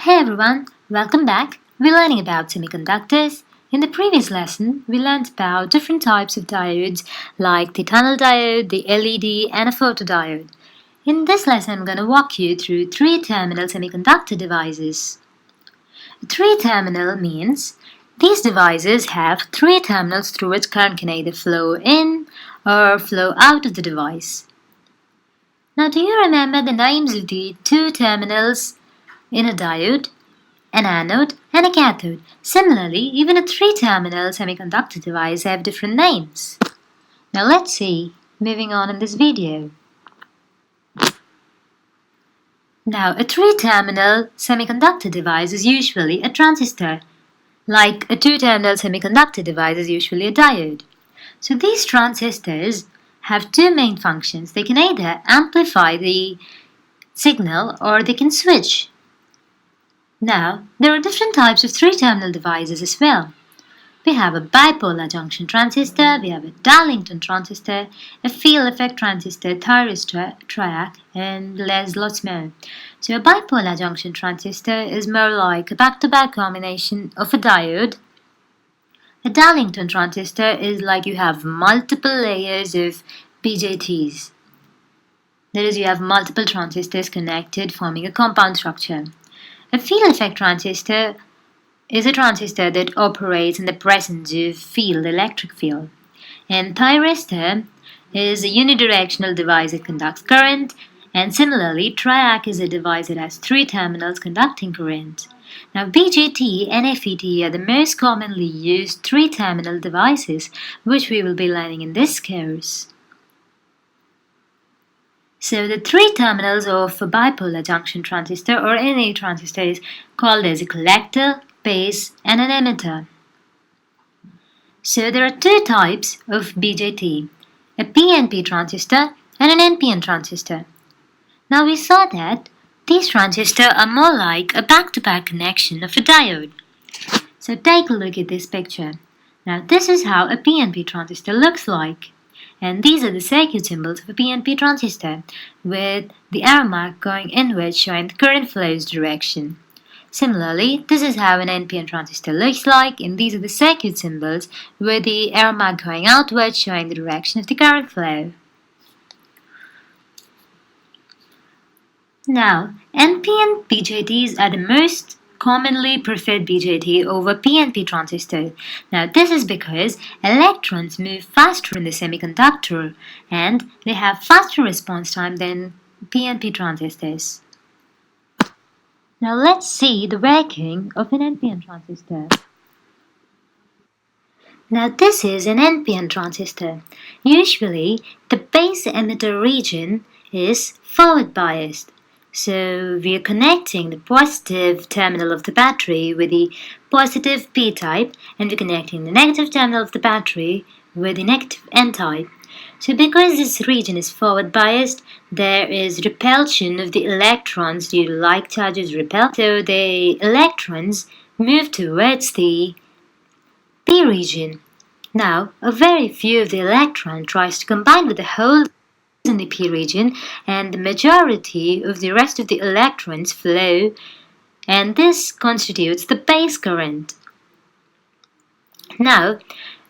Hey everyone, welcome back. We're learning about semiconductors. In the previous lesson, we learned about different types of diodes like the tunnel diode, the LED, and a photodiode. In this lesson, I'm going to walk you through three-terminal semiconductor devices. A three-terminal means these devices have three terminals through which current can either flow in or flow out of the device. Now, do you remember the names of the two terminals in a diode? An anode, and a cathode. Similarly, even a three-terminal semiconductor device have different names. Now let's see, moving on in this video. Now, a three-terminal semiconductor device is usually a transistor, like a two-terminal semiconductor device is usually a diode. So these transistors have two main functions. They can either amplify the signal or they can switch. Now, there are different types of three-terminal devices as well. We have a bipolar junction transistor, we have a Darlington transistor, a field effect transistor, triac, and there's lots more. So a bipolar junction transistor is more like a back-to-back combination of a diode. A Darlington transistor is like you have multiple layers of BJTs. That is, you have multiple transistors connected forming a compound structure. A field effect transistor is a transistor that operates in the presence of electric field. And thyristor is a unidirectional device that conducts current, and similarly, triac is a device that has three terminals conducting current. Now, BJT and FET are the most commonly used three-terminal devices, which we will be learning in this course. So the three terminals of a bipolar junction transistor or any transistor is called as a collector, base, and an emitter. So there are two types of BJT, a PNP transistor and an NPN transistor. Now we saw that these transistors are more like a back-to-back connection of a diode. So take a look at this picture. Now this is how a PNP transistor looks like. And these are the circuit symbols of a PNP transistor, with the arrow mark going inwards showing the current flow's direction. Similarly, this is how an NPN transistor looks like, and these are the circuit symbols with the arrow mark going outwards showing the direction of the current flow. Now, NPN BJTs are the most commonly preferred BJT over PNP transistors. Now this is because electrons move faster in the semiconductor and they have faster response time than PNP transistors. Now let's see the working of an NPN transistor. Now this is an NPN transistor. Usually the base emitter region is forward biased. So we are connecting the positive terminal of the battery with the positive P-type and we're connecting the negative terminal of the battery with the negative N-type. So because this region is forward biased, there is repulsion of the electrons due to like charges repel. So the electrons move towards the P region. Now, a very few of the electrons tries to combine with the whole in the P region, and the majority of the rest of the electrons flow, and this constitutes the base current. Now,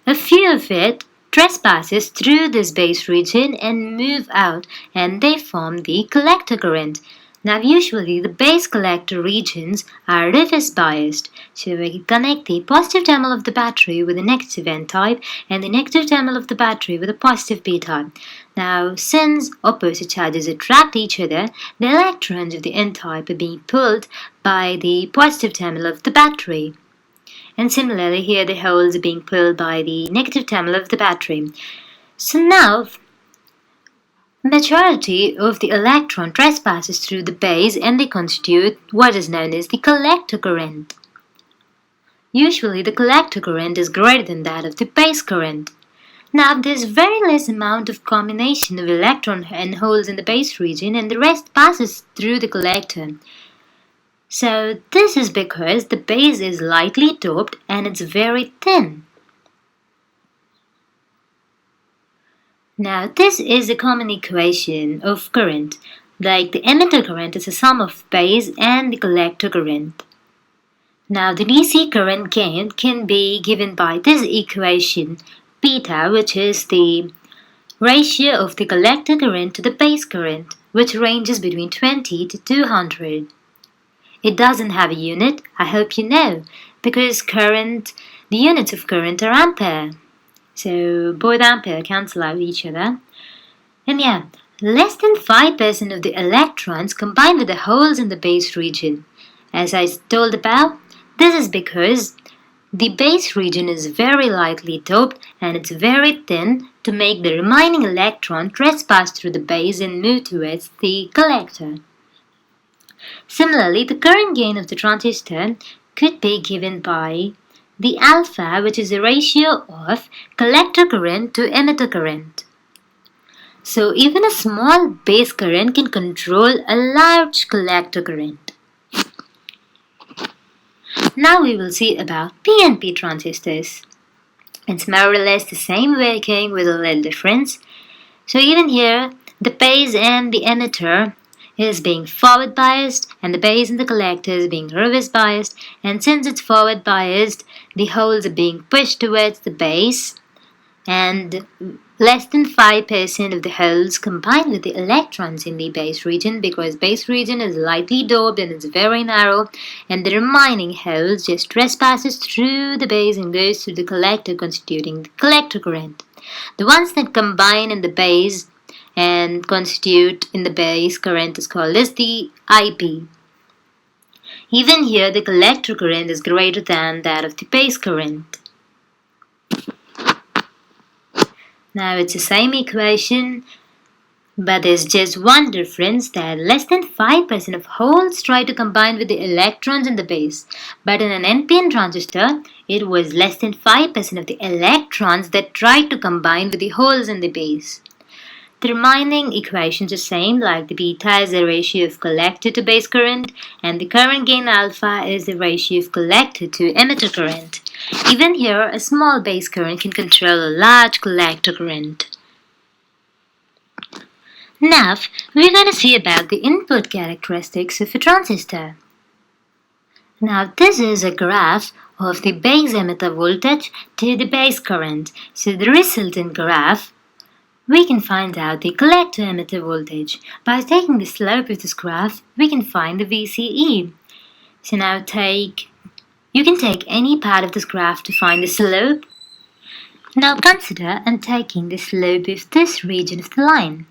a few of it trespasses through this base region and move out, and they form the collector current. Now, usually the base collector regions are reverse biased, so we connect the positive terminal of the battery with the negative N-type and the negative terminal of the battery with a positive P-type. Now, since opposite charges attract each other, the electrons of the N-type are being pulled by the positive terminal of the battery. And similarly, here the holes are being pulled by the negative terminal of the battery. So now, majority of the electron trespasses through the base and they constitute what is known as the collector current. Usually the collector current is greater than that of the base current. Now there's very less amount of combination of electron and holes in the base region and the rest passes through the collector. So this is because the base is lightly doped and it's very thin. Now this is a common equation of current. Like the emitter current is a sum of base and the collector current. Now the DC current gain can be given by this equation beta, which is the ratio of the collector current to the base current, which ranges between 20 to 200. It doesn't have a unit, I hope you know, because the units of current are ampere. So both ampere cancel out each other. And yeah, less than 5% of the electrons combine with the holes in the base region. As I told about, this is because the base region is very lightly doped and it's very thin to make the remaining electron trespass through the base and move towards the collector. Similarly, the current gain of the transistor could be given by the alpha, which is the ratio of collector current to emitter current. So even a small base current can control a large collector current. Now we will see about PNP transistors. It's more or less the same working with a little difference. So even here, the base and the emitter is being forward biased and the base and the collector is being reverse biased, and since it's forward biased, the holes are being pushed towards the base and less than 5% of the holes combine with the electrons in the base region, because base region is lightly doped and it's very narrow, and the remaining holes just trespasses through the base and goes through the collector, constituting the collector current. The ones that combine in the base and constitute in the base current is called as the IP. Even here the collector current is greater than that of the base current. Now it's the same equation, but there's just one difference, that less than 5% of holes try to combine with the electrons in the base. But in an NPN transistor, it was less than 5% of the electrons that tried to combine with the holes in the base. The remaining equations are the same, like the beta is the ratio of collector to base current, and the current gain alpha is the ratio of collector to emitter current. Even here, a small base current can control a large collector current. Now, we're going to see about the input characteristics of a transistor. Now, this is a graph of the base emitter voltage to the base current. So the resultant graph, we can find out the collector emitter voltage. By taking the slope of this graph, we can find the VCE. So now you can take any part of this graph to find the slope. Now consider and taking the slope of this region of the line.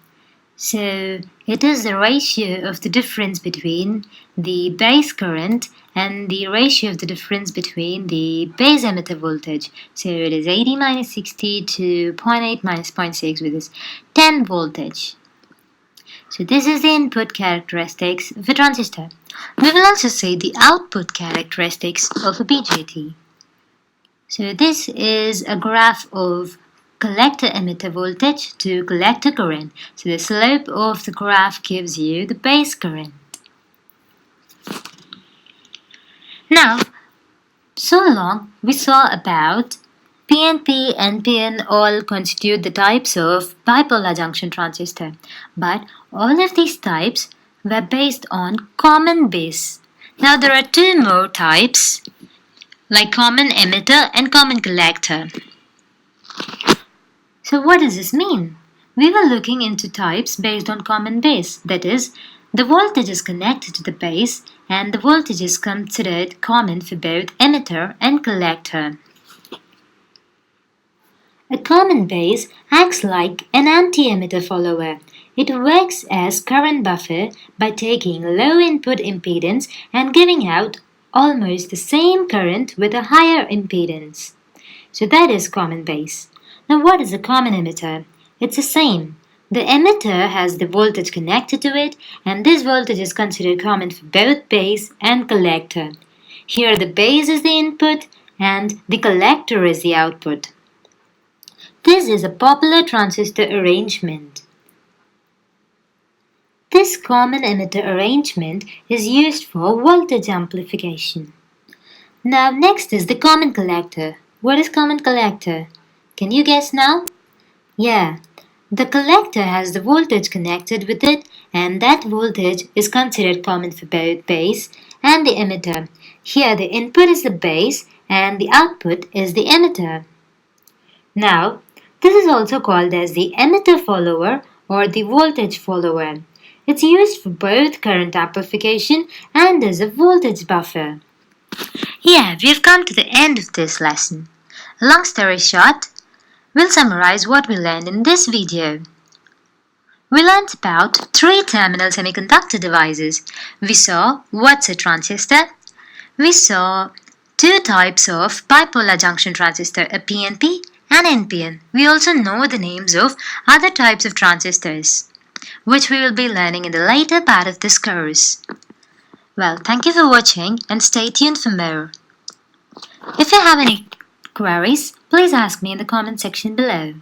So it is the ratio of the difference between the base current and the ratio of the difference between the base emitter voltage. So it is 80 minus 60 to 0.8 minus 0.6, which is 10 voltage. So this is the input characteristics of a transistor. We will also see the output characteristics of a BJT. So this is a graph of collector emitter voltage to collector current. So the slope of the graph gives you the base current. Now, so long we saw about PNP, NPN all constitute the types of bipolar junction transistor, but all of these types were based on common base. Now there are two more types, like common emitter and common collector. So what does this mean? We were looking into types based on common base, that is, the voltage is connected to the base and the voltage is considered common for both emitter and collector. A common base acts like an anti-emitter follower. It works as current buffer by taking low input impedance and giving out almost the same current with a higher impedance. So that is common base. Now what is a common emitter? It's the same. The emitter has the voltage connected to it, and this voltage is considered common for both base and collector. Here the base is the input and the collector is the output. This is a popular transistor arrangement. This common emitter arrangement is used for voltage amplification. Now next is the common collector. What is common collector? Can you guess now? Yeah, the collector has the voltage connected with it and that voltage is considered common for both base and the emitter. Here the input is the base and the output is the emitter. Now, this is also called as the emitter follower or the voltage follower. It's used for both current amplification and as a voltage buffer. Yeah, we've come to the end of this lesson. Long story short, we'll summarize what we learned in this video. We learned about three-terminal semiconductor devices. We saw what's a transistor. We saw two types of bipolar junction transistor, a PNP and NPN. We also know the names of other types of transistors, which we will be learning in the later part of this course. Well, thank you for watching and stay tuned for more. If you have any queries, please ask me in the comment section below.